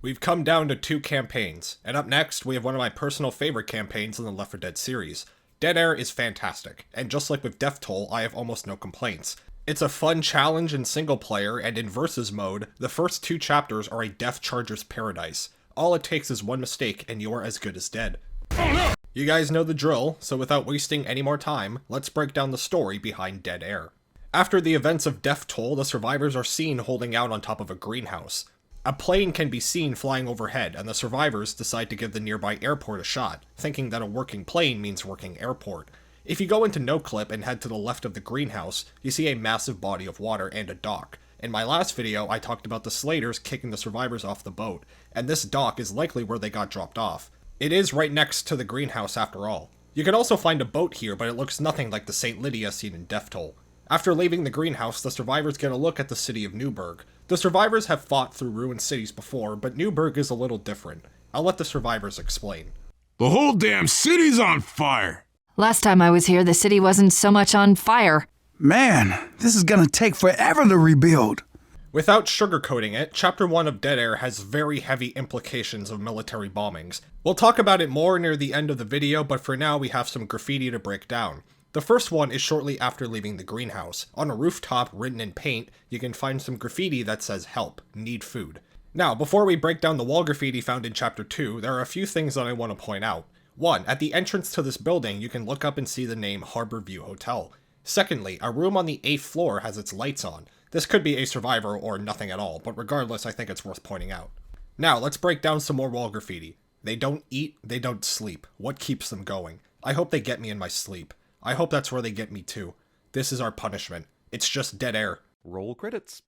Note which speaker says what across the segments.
Speaker 1: We've come down to 2 campaigns, and up next, we have one of my personal favorite campaigns in the Left 4 Dead series. Dead Air is fantastic, and just like with Death Toll, I have almost no complaints. It's a fun challenge in single player, and in versus mode, the first 2 chapters are a Death Charger's paradise. All it takes is one mistake, and you are as good as dead. You guys know the drill, so without wasting any more time, let's break down the story behind Dead Air. After the events of Death Toll, the survivors are seen holding out on top of a greenhouse. A plane can be seen flying overhead, and the survivors decide to give the nearby airport a shot, thinking that a working plane means working airport. If you go into no-clip and head to the left of the greenhouse, you see a massive body of water and a dock. In my last video, I talked about the Slaters kicking the survivors off the boat, and this dock is likely where they got dropped off. It is right next to the greenhouse after all. You can also find a boat here, but it looks nothing like the St. Lydia seen in Death Toll. After leaving the greenhouse, the survivors get a look at the city of Newburgh. The survivors have fought through ruined cities before, but Newburgh is a little different. I'll let the survivors explain.
Speaker 2: The whole damn city's on fire!
Speaker 3: Last time I was here, the city wasn't so much on fire.
Speaker 4: Man, this is gonna take forever to rebuild.
Speaker 1: Without sugarcoating it, Chapter 1 of Dead Air has very heavy implications of military bombings. We'll talk about it more near the end of the video, but for now we have some graffiti to break down. The first one is shortly after leaving the greenhouse. On a rooftop, written in paint, you can find some graffiti that says, "Help, need food." Now, before we break down the wall graffiti found in Chapter 2, there are a few things that I want to point out. 1. At the entrance to this building, you can look up and see the name Harborview Hotel. Secondly, a room on the 8th floor has its lights on. This could be a survivor or nothing at all, but regardless, I think it's worth pointing out. Now, let's break down some more wall graffiti. They don't eat, they don't sleep. What keeps them going? I hope they get me in my sleep. I hope that's where they get me too. This is our punishment. It's just dead air.
Speaker 5: Roll credits.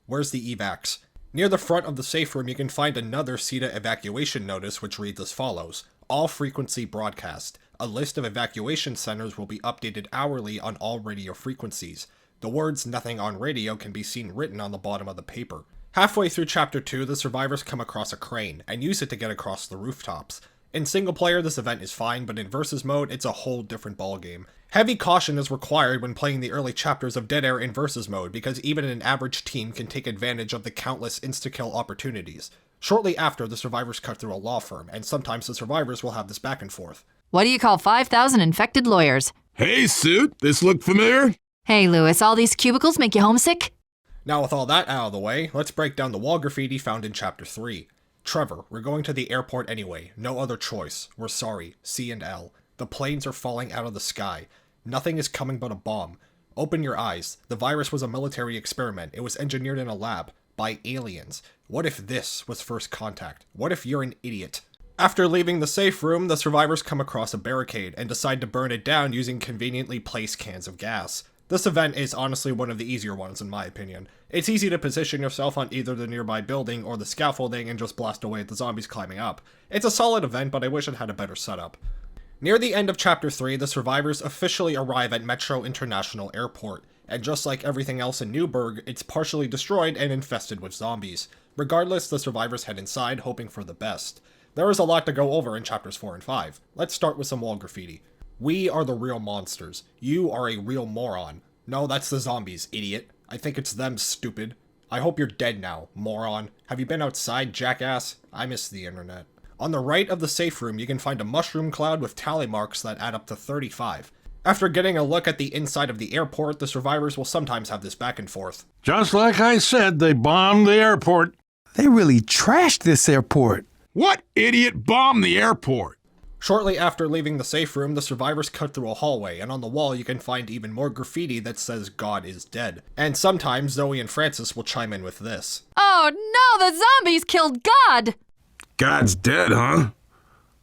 Speaker 1: Where's the evacs? Near the front of the safe room, you can find another CEDA evacuation notice which reads as follows. All frequency broadcast. A list of evacuation centers will be updated hourly on all radio frequencies. The words "nothing on radio" can be seen written on the bottom of the paper. Halfway through Chapter 2, the survivors come across a crane, and use it to get across the rooftops. In single player, this event is fine, but in versus mode, it's a whole different ballgame. Heavy caution is required when playing the early chapters of Dead Air in versus mode, because even an average team can take advantage of the countless insta-kill opportunities. Shortly after, the survivors cut through a law firm, and sometimes the survivors will have this back and forth.
Speaker 3: What do you call 5,000 infected lawyers?
Speaker 2: Hey, Suit, this look familiar?
Speaker 3: Hey, Lewis, all these cubicles make you homesick?
Speaker 1: Now with all that out of the way, let's break down the wall graffiti found in Chapter 3. Trevor, we're going to the airport anyway. No other choice. We're sorry. C and L. The planes are falling out of the sky. Nothing is coming but a bomb. Open your eyes. The virus was a military experiment. It was engineered in a lab. By aliens. What if this was first contact? What if you're an idiot? After leaving the safe room, the survivors come across a barricade and decide to burn it down using conveniently placed cans of gas. This event is honestly one of the easier ones in my opinion. It's easy to position yourself on either the nearby building or the scaffolding and just blast away at the zombies climbing up. It's a solid event, but I wish it had a better setup. Near the end of Chapter 3, the survivors officially arrive at Metro International Airport, and just like everything else in Newburgh, it's partially destroyed and infested with zombies. Regardless, the survivors head inside, hoping for the best. There is a lot to go over in Chapters 4 and 5. Let's start with some wall graffiti. We are the real monsters. You are a real moron. No, that's the zombies, idiot. I think it's them, stupid. I hope you're dead now, moron. Have you been outside, jackass? I miss the internet. On the right of the safe room, you can find a mushroom cloud with tally marks that add up to 35. After getting a look at the inside of the airport, the survivors will sometimes have this back and forth.
Speaker 2: Just like I said, they bombed the airport.
Speaker 4: They really trashed this airport.
Speaker 2: What idiot bombed the airport?
Speaker 1: Shortly after leaving the safe room, the survivors cut through a hallway, and on the wall you can find even more graffiti that says God is dead. And sometimes Zoe and Francis will chime in with this.
Speaker 3: Oh no, the zombies killed God!
Speaker 2: God's dead, huh?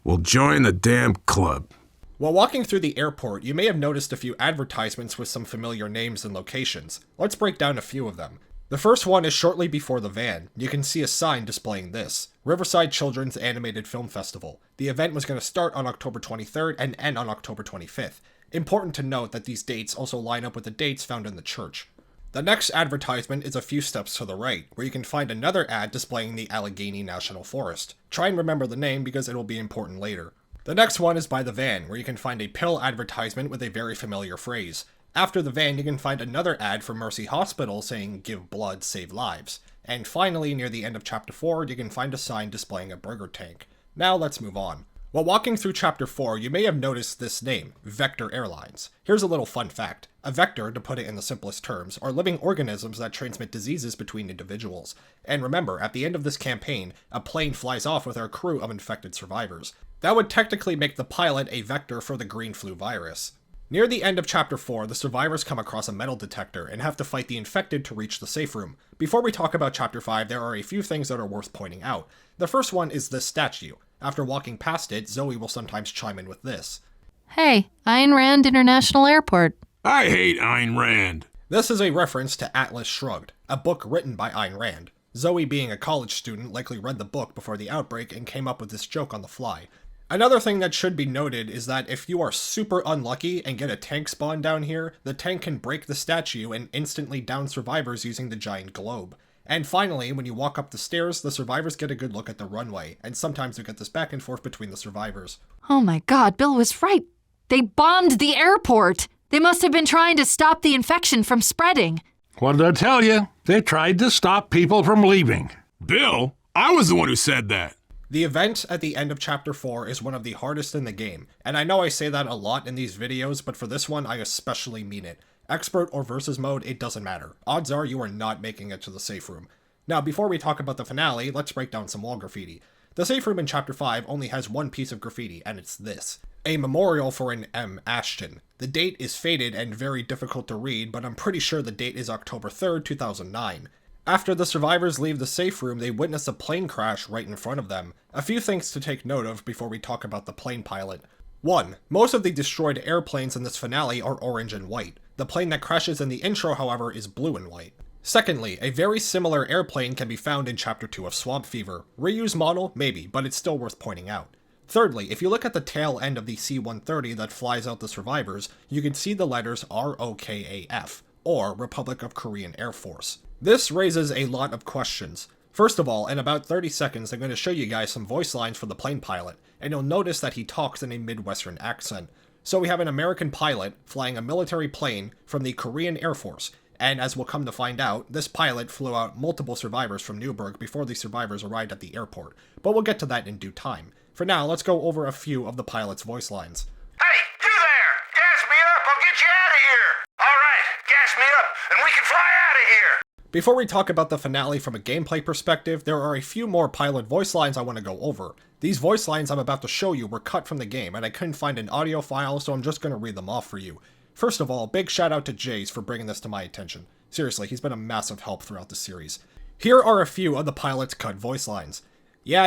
Speaker 2: Well, join the damn club.
Speaker 1: While walking through the airport, you may have noticed a few advertisements with some familiar names and locations. Let's break down a few of them. The first one is shortly before the van. You can see a sign displaying this. Riverside Children's Animated Film Festival. The event was going to start on October 23rd and end on October 25th. Important to note that these dates also line up with the dates found in the church. The next advertisement is a few steps to the right, where you can find another ad displaying the Allegheny National Forest. Try and remember the name because it will be important later. The next one is by the van, where you can find a pill advertisement with a very familiar phrase. After the van, you can find another ad for Mercy Hospital saying, "Give blood, save lives." And finally, near the end of Chapter 4, you can find a sign displaying a burger tank. Now let's move on. While walking through Chapter 4, you may have noticed this name, Vector Airlines. Here's a little fun fact. A vector, to put it in the simplest terms, are living organisms that transmit diseases between individuals. And remember, at the end of this campaign, a plane flies off with our crew of infected survivors. That would technically make the pilot a vector for the green flu virus. Near the end of Chapter 4, the survivors come across a metal detector and have to fight the infected to reach the safe room. Before we talk about Chapter 5, there are a few things that are worth pointing out. The first one is this statue. After walking past it, Zoe will sometimes chime in with this.
Speaker 3: Hey, Ayn Rand International Airport.
Speaker 2: I hate Ayn Rand.
Speaker 1: This is a reference to Atlas Shrugged, a book written by Ayn Rand. Zoe, being a college student, likely read the book before the outbreak and came up with this joke on the fly. Another thing that should be noted is that if you are super unlucky and get a tank spawn down here, the tank can break the statue and instantly down survivors using the giant globe. And finally, when you walk up the stairs, the survivors get a good look at the runway, and sometimes you get this back and forth between the survivors.
Speaker 3: Oh my god, Bill was right. They bombed the airport. They must have been trying to stop the infection from spreading.
Speaker 5: What did I tell you? They tried to stop people from leaving.
Speaker 2: Bill, I was the one who said that.
Speaker 1: The event at the end of Chapter 4 is one of the hardest in the game, and I know I say that a lot in these videos, but for this one I especially mean it. Expert or versus mode, it doesn't matter. Odds are you are not making it to the safe room. Now, before we talk about the finale, let's break down some wall graffiti. The safe room in Chapter 5 only has one piece of graffiti, and it's this. A memorial for an M. Ashton. The date is faded and very difficult to read, but I'm pretty sure the date is October 3rd, 2009. After the survivors leave the safe room, they witness a plane crash right in front of them. A few things to take note of before we talk about the plane pilot. 1. Most of the destroyed airplanes in this finale are orange and white. The plane that crashes in the intro, however, is blue and white. Secondly, a very similar airplane can be found in Chapter 2 of Swamp Fever. Reused model? Maybe, but it's still worth pointing out. Thirdly, if you look at the tail end of the C-130 that flies out the survivors, you can see the letters ROKAF, or Republic of Korean Air Force. This raises a lot of questions. First of all, in about 30 seconds, I'm going to show you guys some voice lines for the plane pilot, and you'll notice that he talks in a Midwestern accent. So we have an American pilot flying a military plane from the Korean Air Force, and as we'll come to find out, this pilot flew out multiple survivors from Newburgh before the survivors arrived at the airport, but we'll get to that in due time. For now, let's go over a few of the pilot's voice lines.
Speaker 6: Hey, you there! Gas me up, I'll get you out of here! Alright, gas me up, and we can fly out of here!
Speaker 1: Before we talk about the finale from a gameplay perspective, there are a few more pilot voice lines I want to go over. These voice lines I'm about to show you were cut from the game, and I couldn't find an audio file, so I'm just going to read them off for you. First of all, big shout out to Jace for bringing this to my attention. Seriously, he's been a massive help throughout the series. Here are a few of the pilot's cut voice lines. Yeah,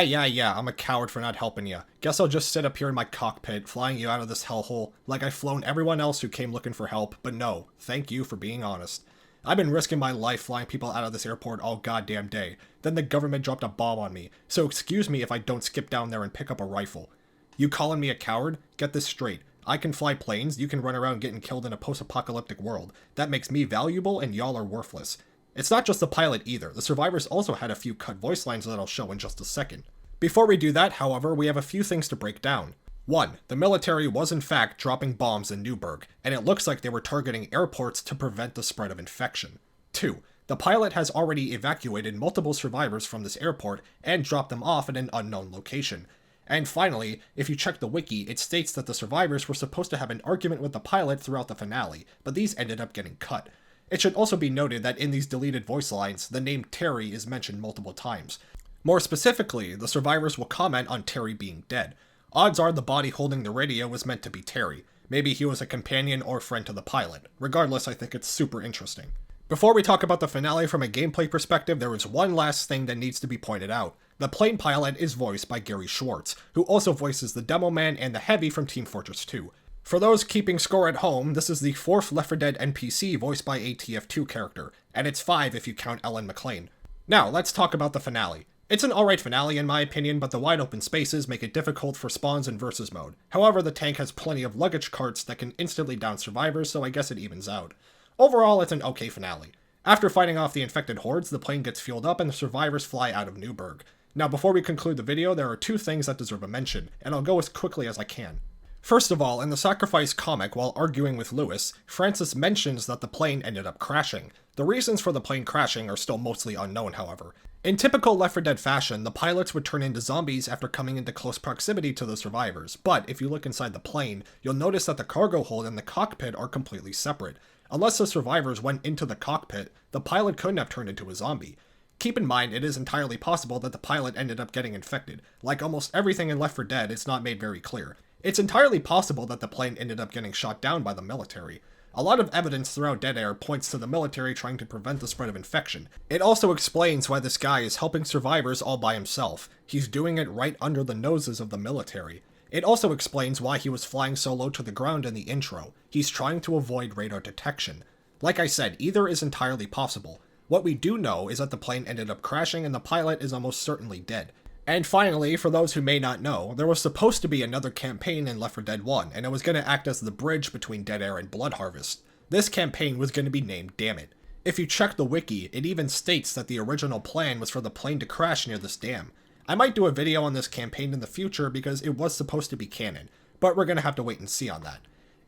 Speaker 1: I'm a coward for not helping you. Guess I'll just sit up here in my cockpit, flying you out of this hellhole, like I've flown everyone else who came looking for help, but no, thank you for being honest. I've been risking my life flying people out of this airport all goddamn day. Then the government dropped a bomb on me, so excuse me if I don't skip down there and pick up a rifle. You calling me a coward? Get this straight. I can fly planes, you can run around getting killed in a post-apocalyptic world. That makes me valuable and y'all are worthless. It's not just the pilot either, the survivors also had a few cut voice lines that I'll show in just a second. Before we do that, however, we have a few things to break down. 1. The military was in fact dropping bombs in Newburgh, and it looks like they were targeting airports to prevent the spread of infection. 2. The pilot has already evacuated multiple survivors from this airport and dropped them off at an unknown location. And finally, if you check the wiki, it states that the survivors were supposed to have an argument with the pilot throughout the finale, but these ended up getting cut. It should also be noted that in these deleted voice lines, the name Terry is mentioned multiple times. More specifically, the survivors will comment on Terry being dead. Odds are the body holding the radio was meant to be Terry. Maybe he was a companion or friend to the pilot. Regardless, I think it's super interesting. Before we talk about the finale from a gameplay perspective, there is one last thing that needs to be pointed out. The plane pilot is voiced by Gary Schwartz, who also voices the Demo Man and the Heavy from Team Fortress 2. For those keeping score at home, this is the 4th Left 4 Dead NPC voiced by a TF2 character, and it's 5 if you count Ellen McLean. Now, let's talk about the finale. It's an alright finale in my opinion, but the wide open spaces make it difficult for spawns in versus mode. However, the tank has plenty of luggage carts that can instantly down survivors, so I guess it evens out. Overall, it's an okay finale. After fighting off the infected hordes, the plane gets fueled up and the survivors fly out of Newburgh. Now, before we conclude the video, there are 2 things that deserve a mention, and I'll go as quickly as I can. First of all, in the Sacrifice comic, while arguing with Lewis, Francis mentions that the plane ended up crashing. The reasons for the plane crashing are still mostly unknown, however. In typical Left 4 Dead fashion, the pilots would turn into zombies after coming into close proximity to the survivors, but if you look inside the plane, you'll notice that the cargo hold and the cockpit are completely separate. Unless the survivors went into the cockpit, the pilot couldn't have turned into a zombie. Keep in mind, it is entirely possible that the pilot ended up getting infected. Like almost everything in Left 4 Dead, it's not made very clear. It's entirely possible that the plane ended up getting shot down by the military. A lot of evidence throughout Dead Air points to the military trying to prevent the spread of infection. It also explains why this guy is helping survivors all by himself. He's doing it right under the noses of the military. It also explains why he was flying so low to the ground in the intro. He's trying to avoid radar detection. Like I said, either is entirely possible. What we do know is that the plane ended up crashing and the pilot is almost certainly dead. And finally, for those who may not know, there was supposed to be another campaign in Left 4 Dead 1, and it was going to act as the bridge between Dead Air and Blood Harvest. This campaign was going to be named Dammit. If you check the wiki, it even states that the original plan was for the plane to crash near this dam. I might do a video on this campaign in the future because it was supposed to be canon, but we're going to have to wait and see on that.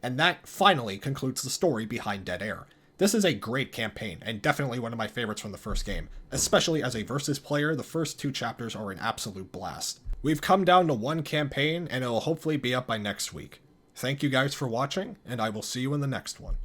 Speaker 1: And that finally concludes the story behind Dead Air. This is a great campaign, and definitely one of my favorites from the first game. Especially as a versus player, the first 2 chapters are an absolute blast. We've come down to 1 campaign, and it'll hopefully be up by next week. Thank you guys for watching, and I will see you in the next one.